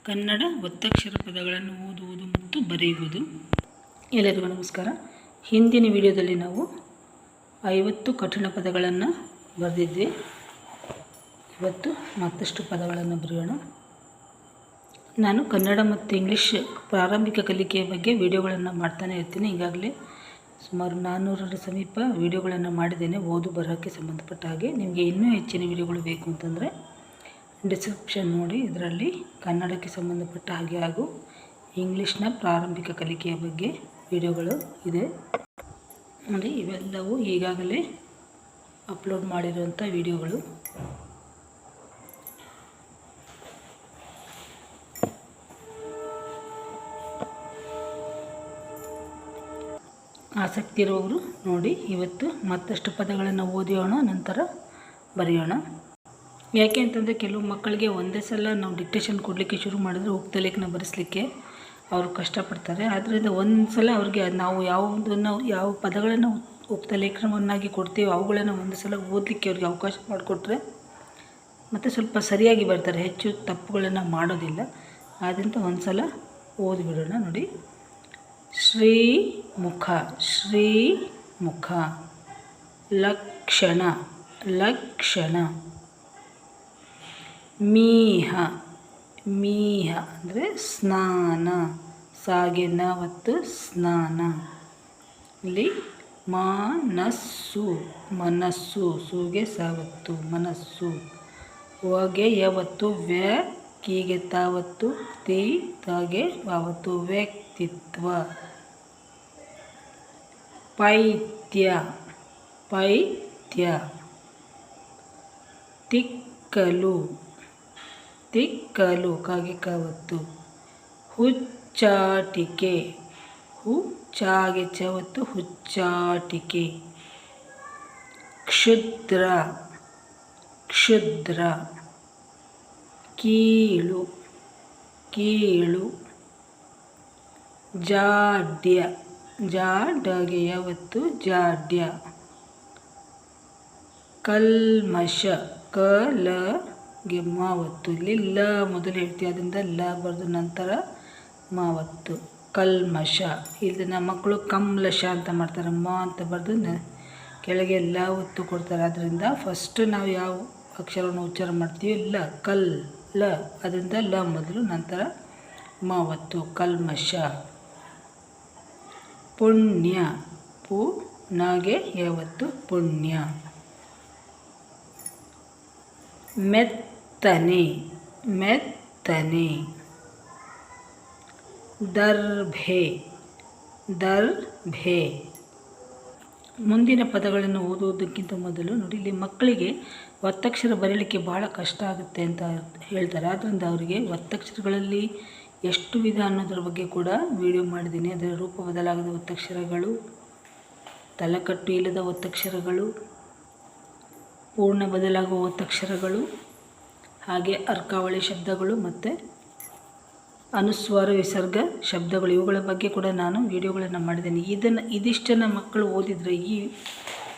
ಕನ್ನಡ ಒತ್ತಕ್ಷರ ಪದಗಳನ್ನು ಓದುವುದು ಮತ್ತು ಬರೆಯುವುದು. ಎಲ್ಲರಿಗೂ ನಮಸ್ಕಾರ. ಹಿಂದಿನ ವಿಡಿಯೋದಲ್ಲಿ ನಾವು 50 ಕಠಿಣ ಪದಗಳನ್ನು ಬರೆದಿದ್ವಿ. ಇವತ್ತು ಮತ್ತಷ್ಟು ಪದಗಳನ್ನು ಬರೆಯೋಣ. ನಾನು ಕನ್ನಡ ಮತ್ತು ಇಂಗ್ಲೀಷ್ ಪ್ರಾರಂಭಿಕ ಕಲಿಕೆಯ ಬಗ್ಗೆ ವಿಡಿಯೋಗಳನ್ನು ಮಾಡ್ತಾನೆ ಇರ್ತೀನಿ. ಈಗಾಗಲೇ ಸುಮಾರು 400ರ ಸಮೀಪ ವಿಡಿಯೋಗಳನ್ನು ಮಾಡಿದ್ದೇನೆ ಓದು ಬರೋಕ್ಕೆ ಸಂಬಂಧಪಟ್ಟ ಹಾಗೆ. ನಿಮಗೆ ಇನ್ನೂ ಹೆಚ್ಚಿನ ವಿಡಿಯೋಗಳು ಬೇಕು ಅಂತಂದರೆ ಡಿಸ್ಕ್ರಿಪ್ಷನ್ ನೋಡಿ, ಇದರಲ್ಲಿ ಕನ್ನಡಕ್ಕೆ ಸಂಬಂಧಪಟ್ಟ ಹಾಗೆ ಹಾಗೂ ಇಂಗ್ಲೀಷ್ನ ಪ್ರಾರಂಭಿಕ ಕಲಿಕೆಯ ಬಗ್ಗೆ ವಿಡಿಯೋಗಳು ಇದೆ ನೋಡಿ. ಇವೆಲ್ಲವೂ ಈಗಾಗಲೇ ಅಪ್ಲೋಡ್ ಮಾಡಿರುವಂಥ ವಿಡಿಯೋಗಳು. ಆಸಕ್ತಿ ಇರುವವರು ನೋಡಿ. ಇವತ್ತು ಮತ್ತಷ್ಟು ಪದಗಳನ್ನು ಓದಿಯೋಣ, ನಂತರ ಬರೆಯೋಣ. ಯಾಕೆ ಅಂತಂದರೆ ಕೆಲವು ಮಕ್ಕಳಿಗೆ ಒಂದೇ ಸಲ ನಾವು ಡಿಕ್ಟೇಷನ್ ಕೊಡಲಿಕ್ಕೆ ಶುರು ಮಾಡಿದ್ರೆ ಉಕ್ತಲೇಖನ ಬರೆಸಲಿಕ್ಕೆ ಅವರು ಕಷ್ಟಪಡ್ತಾರೆ. ಆದ್ದರಿಂದ ಒಂದು ಸಲ ಅವ್ರಿಗೆ ನಾವು ಯಾವ ಪದಗಳನ್ನು ಉಕ್ತಲೇಖನವನ್ನಾಗಿ ಕೊಡ್ತೀವಿ ಅವುಗಳನ್ನು ಒಂದು ಸಲ ಓದಲಿಕ್ಕೆ ಅವ್ರಿಗೆ ಅವಕಾಶ ಮಾಡಿಕೊಟ್ರೆ ಮತ್ತು ಸ್ವಲ್ಪ ಸರಿಯಾಗಿ ಬರ್ತಾರೆ, ಹೆಚ್ಚು ತಪ್ಪುಗಳನ್ನು ಮಾಡೋದಿಲ್ಲ. ಆದ್ದರಿಂದ ಒಂದು ಸಲ ಓದಿಬಿಡೋಣ ನೋಡಿ. ಶ್ರೀಮುಖ, ಶ್ರೀಮುಖ. ಲಕ್ಷಣ, ಲಕ್ಷಣ. ಮೀಹ, ಮೀಹ ಅಂದರೆ ಸ್ನಾನ. ಸಾಗೆ ನವತ್ತು ಸ್ನಾನ. ಇಲ್ಲಿ ಮನಸ್ಸು, ಮನಸ್ಸು. ಸೂಗೆ ಸಾವತ್ತು ಮನಸ್ಸು. ವಗೆ ಯಾವತ್ತು ವ್ಯ, ಕೀಗೆ ತಾವತ್ತು ತಿ, ತಾಗೆ ವಾವತ್ತು ವ್ಯಕ್ತಿತ್ವ. ಪೈತ್ಯ, ಪೈತ್ಯ. ತಿಕ್ಕಲು, ತಿಕ್ಕಲು ಕಾಗೆ ಕಾವತ್ತು. ಹುಚ್ಚಾಟಿಕೆ, ಹು ಚಾಗೆ ಚವತ್ತು ಹುಚ್ಚಾಟಿಕೆ. ಕ್ಷುದ್ರ, ಕ್ಷುದ್ರ. ಕೀಳು, ಕೀಳು. ಜಾಡ್ಯ, ಜಾಡಗೆ ಯಾವತ್ತು ಜಾಡ್ಯ. ಕಲ್ಮಶ, ಕಲಗೆ ಮಾವತ್ತು. ಇಲ್ಲಿ ಲ ಮೊದಲು ಹೇಳ್ತೀವಿ, ಅದರಿಂದ ಲ ಬರೆದು ನಂತರ ಮಾವತ್ತು. ಕಲ್ಮಶ. ಇದನ್ನು ಮಕ್ಕಳು ಕಮ್ಲಶ ಅಂತ ಮಾಡ್ತಾರೆ. ಮ ಅಂತ ಬರೆದು ಕೆಳಗೆ ಲ ಒತ್ತು ಕೊಡ್ತಾರೆ. ಅದರಿಂದ ಫಸ್ಟ್ ನಾವು ಯಾವ ಅಕ್ಷರವನ್ನು ಉಚ್ಚಾರ ಮಾಡ್ತೀವಿ ಲ, ಕಲ್ ಲ, ಅದರಿಂದ ಲ ಮೊದಲು ನಂತರ ಮಾವತ್ತು. ಕಲ್ಮಶ. ಪುಣ್ಯ, ಪು ನಾಗೆ ಯಾವತ್ತು ಪುಣ್ಯ. ಮೆತ್ತನೆ, ಮೆತ್ತನೆ. ದರ್ಭೆ, ದರ್ಭೆ. ಮುಂದಿನ ಪದಗಳನ್ನು ಓದುವುದಕ್ಕಿಂತ ಮೊದಲು ನೋಡಿ, ಇಲ್ಲಿ ಮಕ್ಕಳಿಗೆ ಒತ್ತಕ್ಷರ ಬರೀಲಿಕ್ಕೆ ಬಹಳ ಕಷ್ಟ ಆಗುತ್ತೆ ಅಂತ ಹೇಳ್ತಾರೆ. ಆದ್ದರಿಂದ ಅವರಿಗೆ ಒತ್ತಕ್ಷರಗಳಲ್ಲಿ ಎಷ್ಟು ವಿಧ ಅನ್ನೋದ್ರ ಬಗ್ಗೆ ಕೂಡ ವಿಡಿಯೋ ಮಾಡಿದ್ದೀನಿ. ಅದರ ರೂಪ ಬದಲಾಗದ ಒತ್ತಕ್ಷರಗಳು, ತಲಕಟ್ಟು ಇಲ್ಲದ ಒತ್ತಕ್ಷರಗಳು, ಪೂರ್ಣ ಬದಲಾಗುವ ಒತ್ತಕ್ಷರಗಳು, ಹಾಗೆ ಅರ್ಕಾವಳಿ ಶಬ್ದಗಳು ಮತ್ತು ಅನುಸ್ವಾರ ವಿಸರ್ಗ ಶಬ್ದಗಳು, ಇವುಗಳ ಬಗ್ಗೆ ಕೂಡ ನಾನು ವಿಡಿಯೋಗಳನ್ನು ಮಾಡಿದ್ದೀನಿ. ಇದಿಷ್ಟನ್ನು ಮಕ್ಕಳು ಓದಿದರೆ, ಈ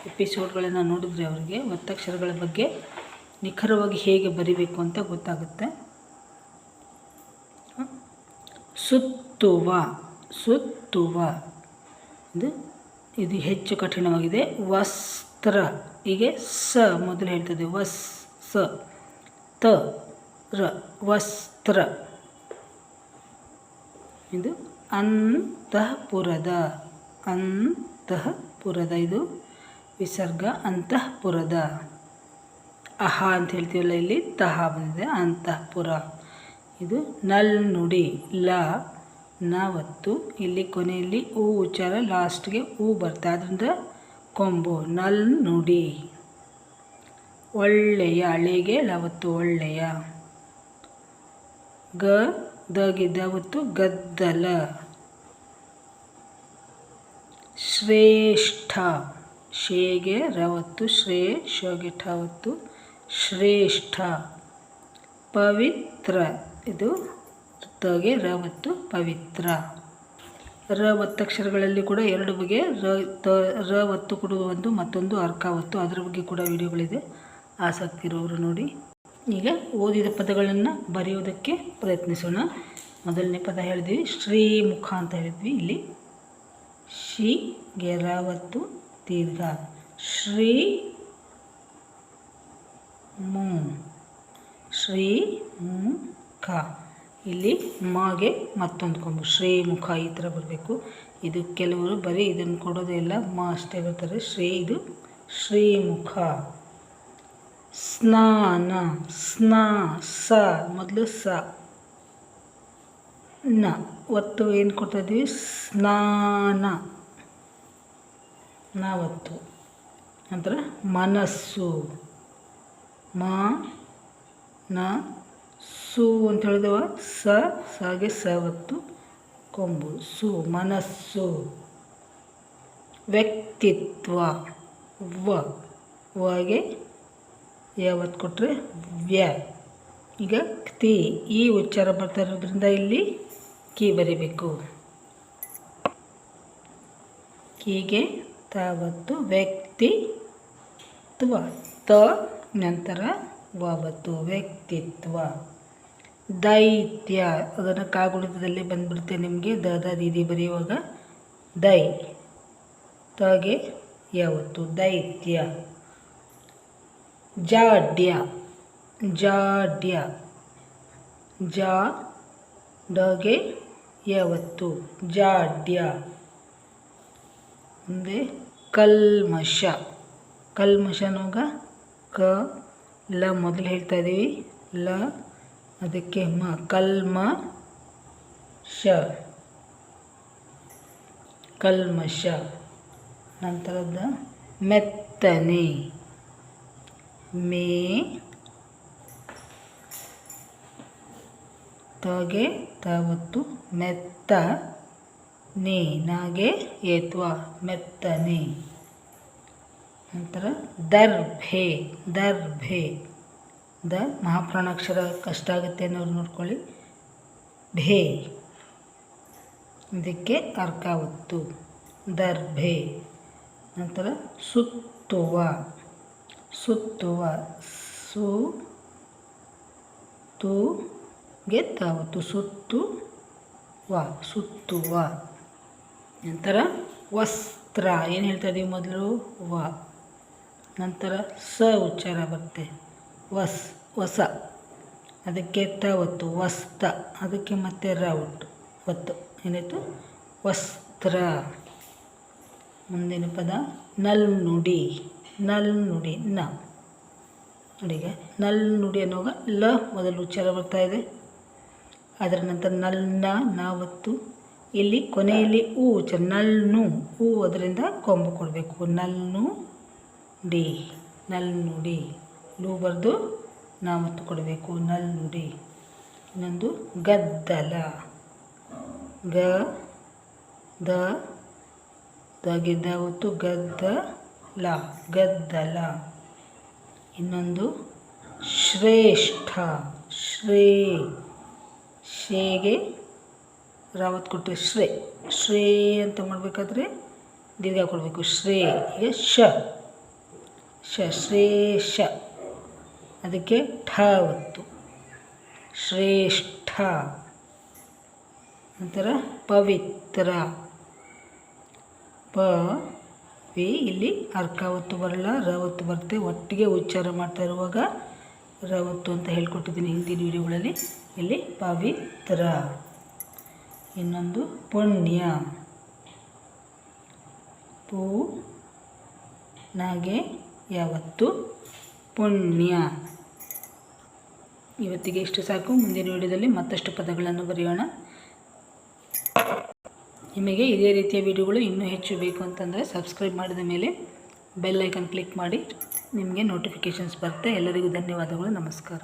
ಎಪಿಸೋಡ್ಗಳನ್ನು ನೋಡಿದರೆ ಅವರಿಗೆ ಒತ್ತಕ್ಷರಗಳ ಬಗ್ಗೆ ನಿಖರವಾಗಿ ಹೇಗೆ ಬರಿಬೇಕು ಅಂತ ಗೊತ್ತಾಗುತ್ತೆ. ಸುತ್ತುವ, ಸುತ್ತುವ. ಇದು ಹೆಚ್ಚು ಕಠಿಣವಾಗಿದೆ. ವಸ್ತ್ರ, ಹೀಗೆ ಸ ಮೊದಲು ಹೇಳ್ತದೆ. ವಸ್, ಸ, ತ, ರ, ವಸ್ತ್ರ. ಇದು ಅಂತಃಪುರದ, ಅಂತಃಪುರದ. ಇದು ವಿಸರ್ಗ. ಅಂತಃಪುರದ. ಅಹ ಅಂತ ಹೇಳ್ತೀವಲ್ಲ, ಇಲ್ಲಿ ತಹ ಬಂದಿದೆ. ಅಂತಃಪುರ. ಇದು ನಲ್ನುಡಿ. ಲ ನಾವತ್ತು. ಇಲ್ಲಿ ಕೊನೆಯಲ್ಲಿ ಉ ಉಚ್ಚಾರ, ಲಾಸ್ಟ್ಗೆ ಉ ಬರ್ತಾ, ಅದರಿಂದ ಕೊಂಬು. ನಲ್ನುಡಿ. ಒಳ್ಳೆಯ, ಅಳೆಗೆ ಲಾವತ್ತು ಒಳ್ಳೆಯ. ಗ ದಗೆ ದಾವತ್ತು ಗದ್ದಲ. ಶ್ರೇಷ್ಠ, ಶೇಗೆ ರವತ್ತು ಶ್ರೇ, ಶೋಗೆ ಠಾವತ್ತು ಶ್ರೇಷ್ಠ. ಪವಿತ್ರ, ಇದು ತಗೆ ರವತ್ತು ಪವಿತ್ರ. ರ ಒತ್ತಕ್ಷರಗಳಲ್ಲಿ ಕೂಡ ಎರಡು ಬಗೆ. ರ ಒತ್ತು ಕೊಡುವ ಒಂದು, ಮತ್ತೊಂದು ಅರ್ಕ ಒತ್ತು. ಅದರ ಬಗ್ಗೆ ಕೂಡ ವಿಡಿಯೋಗಳಿದೆ, ಆಸಕ್ತಿ ಇರೋರು ನೋಡಿ. ಈಗ ಓದಿದ ಪದಗಳನ್ನು ಬರೆಯುವುದಕ್ಕೆ ಪ್ರಯತ್ನಿಸೋಣ. ಮೊದಲನೇ ಪದ ಹೇಳಿದ್ವಿ ಶ್ರೀಮುಖ ಅಂತ ಹೇಳಿದ್ವಿ. ಇಲ್ಲಿ ಶಿ ಗೆರಾವತ್ತು ದೀರ್ಘ ಶ್ರೀ ಮು ಶ್ರೀಮುಖ. ಇಲ್ಲಿ ಮಾಗೆ ಮತ್ತೊಂದು ಕೊಂಬು ಶ್ರೀಮುಖ ಈ ಥರ ಬರಬೇಕು. ಇದು ಕೆಲವರು ಬರೀ ಇದನ್ನು ಕೊಡೋದೇ ಇಲ್ಲ, ಮಾ ಅಷ್ಟೇ ಬರ್ತಾರೆ. ಇದು ಶ್ರೀಮುಖ. ಸ್ನಾನ ಸ್ನಾ ಸ ಮೊದಲು ಸ ನ ಒತ್ತು ಏನು ಕೊಡ್ತಾ ಇದ್ದೀವಿ ಸ್ನಾನ ನಾವತ್ತು. ನಂತರ ಮನಸ್ಸು ಮ ನ ಸು ಅಂತ ಹೇಳಿದವ ಸಾಗೆ ಸವತ್ತು ಕೊಂಬು ಸು ಮನಸ್ಸು. ವ್ಯಕ್ತಿತ್ವ ವಗೆ ಯಾವತ್ತು ಕೊಟ್ಟರೆ ವ್ಯ. ಈಗ ಕ್ತಿ ಈ ಉಚ್ಚಾರ ಬರ್ತಾ ಇರೋದ್ರಿಂದ ಇಲ್ಲಿ ಕಿ ಬರಿಬೇಕು. ಕೀಗೆ ತಾವತ್ತು ವ್ಯಕ್ತಿತ್ವ ತ ನಂತರ ವಾವತ್ತು ವ್ಯಕ್ತಿತ್ವ. ದೈತ್ಯ ಅದನ್ನು ಕಾಗುಣಿತದಲ್ಲಿ ಬಂದ್ಬಿಡುತ್ತೆ ನಿಮಗೆ. ದೀದಿ ಬರೆಯುವಾಗ ದೈ ತಗೆ ಯಾವತ್ತು ದೈತ್ಯ. ಜಾಡ್ಯ ಜಾಡ್ಯ ಜಾ ಡಗೆ ಯಾವತ್ತು ಜಾಡ್ಯ. ಮುಂದೆ ಕಲ್ಮಶ ಕಲ್ಮಶನೋಗ ಕ ಲ ಮೊದಲು ಹೇಳ್ತಾ ಇದ್ದೀವಿ ಲ ಅದಕ್ಕೆ ಮ ಕಲ್ಮಶ ಕಲ್ಮಶ. ನಂತರದ ಮೆತ್ತನೆ ಮೇ ತಗೆ ತಾವತ್ತು ಮೆತ್ತ ನೇ ನಾಗೆ ಏತ್ವ ಮೆತ್ತನೆ. ನಂತರ ದರ್ಭೆ ದರ್ಭೆ ದ ಮಹಾಪ್ರಾಣಾಕ್ಷರ ಕಷ್ಟ ಆಗುತ್ತೆ ಅನ್ನೋರು ನೋಡ್ಕೊಳ್ಳಿ. ಭೇ ಇದಕ್ಕೆ ಅರ್ಕಾವತ್ತು ದರ್ಭೆ. ನಂತರ ಸುತ್ತುವ ಸುತ್ತುವ ಸು ತು ಗೆ ತಾವತ್ತು ಸುತ್ತುವ ಸುತ್ತುವ. ನಂತರ ವಸ್ತ್ರ ಏನು ಹೇಳ್ತಾ ಇದ್ದೀವಿ ಮೊದಲು ವ ನಂತರ ಸ ಉಚ್ಚಾರ ಬರುತ್ತೆ ಹೊಸ ಅದಕ್ಕೆ ತಾವತ್ತು ವಸ್ತ ಅದಕ್ಕೆ ಮತ್ತೆ ರ ಒತ್ತು ಏನಾಯಿತು ವಸ್ತ್ರ. ಮುಂದಿನ ಪದ ನಲ್ನುಡಿ ನಲ್ನುಡಿ ನ ನೋಡಿಗೆ ನಲ್ನುಡಿ ಅನ್ನೋವಾಗ ಲ ಮೊದಲು ಉಚ್ಚಾರ ಬರ್ತಾ ಇದೆ. ಅದರ ನಂತರ ನಲ್ನ ನಾವತ್ತು ಇಲ್ಲಿ ಕೊನೆಯಲ್ಲಿ ಊ ಉಚ್ಚಾರ ನಲ್ನು ಊ ಅದರಿಂದ ಕೊಂಬು ಕೊಡಬೇಕು. ನಲ್ನು ಡಿ ನಲ್ನುಡಿ ಲೂ ಬರೆದು ನಾವತ್ತು ಕೊಡಬೇಕು ನಲ್ನುಡಿ. ಇನ್ನೊಂದು ಗದ್ದಲ ಗ ದ ಗಿದ್ದಾವತ್ತು ಗದ್ದಲ ಗದ್ದಲ. ಇನ್ನೊಂದು ಶ್ರೇಷ್ಠ ಶೇಗೆ ರಾವತ್ ಕೊಟ್ಟರೆ ಶ್ರೇ ಅಂತ ಮಾಡಬೇಕಾದ್ರೆ ದೀರ್ಘ ಕೊಡಬೇಕು ಶ್ರೇ. ಈಗ ಶ್ರೇಷ ಅದಕ್ಕೆ ಠ ಒತ್ತು ಶ್ರೇಷ್ಠ. ನಂತರ ಪವಿತ್ರ ಪ ವಿ ಇಲ್ಲಿ ಅರ್ಕಾವತ್ತು ಬರಲ್ಲ ರವತ್ತು ಬರುತ್ತೆ. ಒಟ್ಟಿಗೆ ಉಚ್ಚಾರ ಮಾಡ್ತಾ ಇರುವಾಗ ರವತ್ತು ಅಂತ ಹೇಳ್ಕೊಟ್ಟಿದ್ದೀನಿ ಹಿಂದಿನ ವಿಡಿಯೋಗಳಲ್ಲಿ. ಇಲ್ಲಿ ಪವಿತ್ರ. ಇನ್ನೊಂದು ಪುಣ್ಯ ಪೂ ನಾಗೆ ಯಾವತ್ತು ಪುಣ್ಯ. ಇವತ್ತಿಗೆ ಇಷ್ಟು ಸಾಕು. ಮುಂದಿನ ವಿಡಿಯೋದಲ್ಲಿ ಮತ್ತಷ್ಟು ಪದಗಳನ್ನು ಬರೆಯೋಣ. ನಿಮಗೆ ಇದೇ ರೀತಿಯ ವಿಡಿಯೋಗಳು ಇನ್ನೂ ಹೆಚ್ಚು ಬೇಕು ಅಂತಂದರೆ ಸಬ್ಸ್ಕ್ರೈಬ್ ಮಾಡಿದ ಮೇಲೆ ಬೆಲ್ ಐಕನ್ ಕ್ಲಿಕ್ ಮಾಡಿ ನಿಮಗೆ ನೋಟಿಫಿಕೇಷನ್ಸ್ ಬರುತ್ತೆ. ಎಲ್ಲರಿಗೂ ಧನ್ಯವಾದಗಳು. ನಮಸ್ಕಾರ.